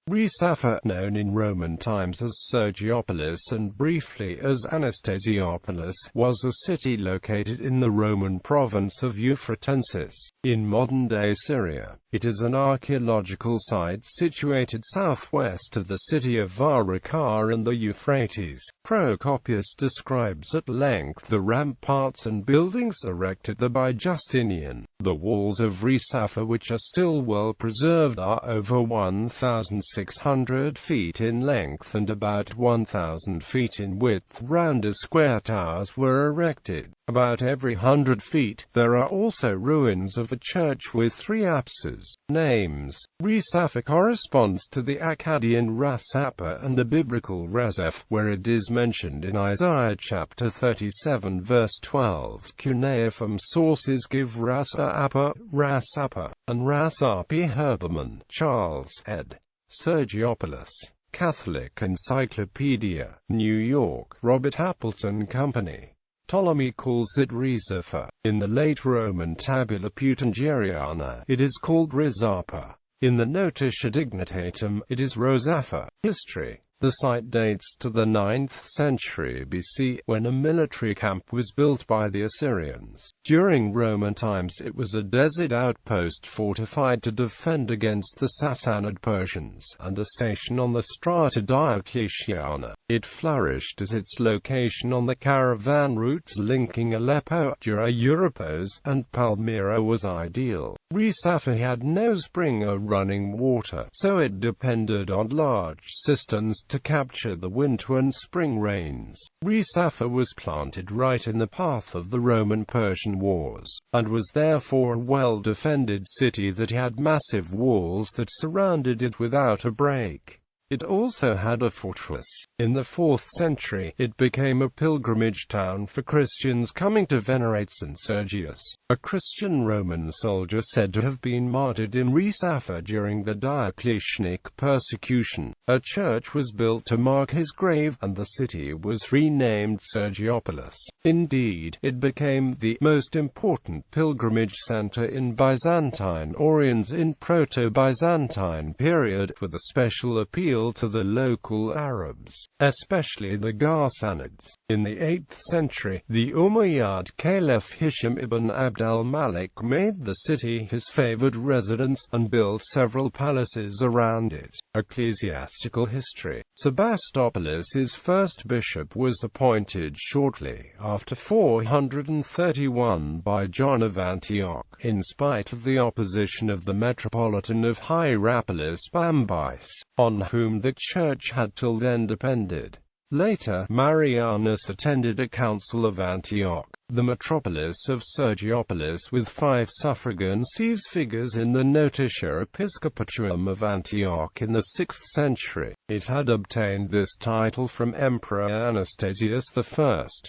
Resafa, known in Roman times as Sergiopolis and briefly as Anastasiopolis, was a city located in the Roman province of Euphratensis, in modern-day Syria. It is an archaeological site situated southwest of the city of Ar Raqqah and the Euphrates. Procopius describes at length the ramparts and buildings erected there by Justinian. The walls of Resafa, which are still well preserved, are over 1,600 feet in length and about 1,000 feet in width. Rounder square towers were erected about every 100 feet. There are also ruins of a church with 3 apses. Names: Resafa corresponds to the Akkadian Rasapa and the biblical Resafa, where it is mentioned in Isaiah chapter 37 verse 12. Cuneiform sources give Rasapa, Rasapa, and Rasapi. Herbermann, Charles, ed. Sergiopolis. Catholic Encyclopedia. New York, Robert Appleton Company. Ptolemy calls it Resafa. In the late Roman Tabula Peutingeriana, it is called Resafa. In the Notitia Dignitatum, it is Resafa. History. The site dates to the 9th century BC, when a military camp was built by the Assyrians. During Roman times it was a desert outpost fortified to defend against the Sassanid Persians, and a station on the Strata Diocletiana. It flourished as its location on the caravan routes linking Aleppo, Dura Europos, and Palmyra was ideal. Resafa had no spring or running water, so it depended on large cisterns to capture the winter and spring rains. Resafa was planted right in the path of the Roman-Persian wars, and was therefore a well-defended city that had massive walls that surrounded it without a break. It also had a fortress. In the 4th century, it became a pilgrimage town for Christians coming to venerate St. Sergius, a Christian Roman soldier said to have been martyred in Resafa during the Diocletianic persecution. A church was built to mark his grave, and the city was renamed Sergiopolis. Indeed, it became the most important pilgrimage center in Byzantine Orients in Proto-Byzantine period, with a special appeal to the local Arabs, especially the Ghassanids. In the 8th century, the Umayyad Caliph Hisham ibn Abd al-Malik made the city his favored residence, and built several palaces around it. Ecclesiastical history. Sebastopolis' first bishop was appointed shortly after 431 by John of Antioch, in spite of the opposition of the Metropolitan of Hierapolis Bambyce, on whom the church had till then depended. Later, Marianus attended a council of Antioch, the metropolis of Sergiopolis, with 5 suffragan sees figures in the Notitia Episcopatuum of Antioch in the 6th century. It had obtained this title from Emperor Anastasius I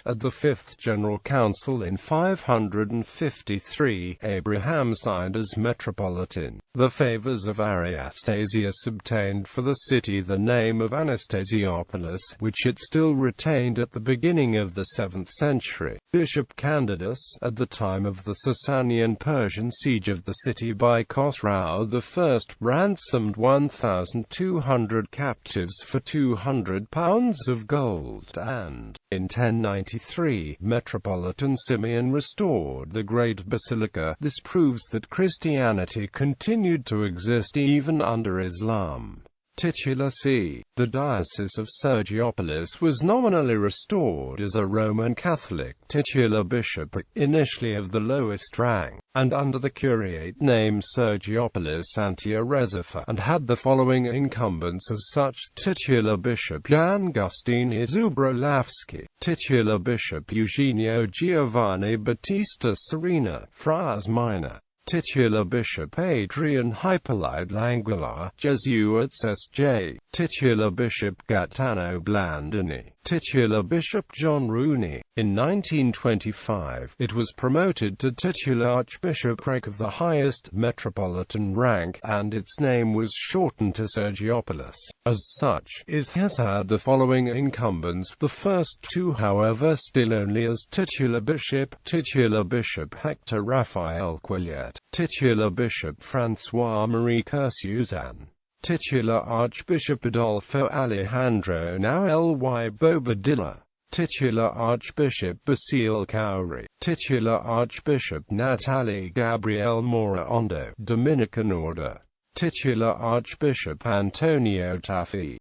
at the 5th General Council in 553. Abraham signed as metropolitan. The favors of Anastasius obtained for the city the name of Anastasiopolis, which it still retained at the beginning of the 7th century. Bishop Candidus, at the time of the Sasanian-Persian siege of the city by Khosrau I, ransomed 1,200 captives for £200 of gold, and, in 1093, Metropolitan Simeon restored the Great Basilica. This proves that Christianity continued to exist even under Islam. Titular see. The Diocese of Sergiopolis was nominally restored as a Roman Catholic titular bishopric, initially of the lowest rank, and under the curiate name Sergiopolis Antia Resafa, and had the following incumbents as such: titular bishop Jan Gustini Zubrolawski, titular bishop Eugenio Giovanni Battista Serena, Friars Minor, titular bishop Adrian Hippolyte Langula, Jesuits S.J., titular bishop Gaetano Blandini, titular bishop John Rooney. In 1925, it was promoted to titular archbishopric of the highest metropolitan rank, and its name was shortened to Sergiopolis. As such, it has had the following incumbents, the first 2 however still only as titular bishop Hector Raphael Quillet, titular bishop François-Marie Kersuzan, Titular Archbishop Adolfo Alejandro Now Ly Bobadilla. Titular Archbishop Basile Cowrie. Titular Archbishop Natalie Gabriel Mora Ondo, Dominican Order. Titular Archbishop Antonio Taffi.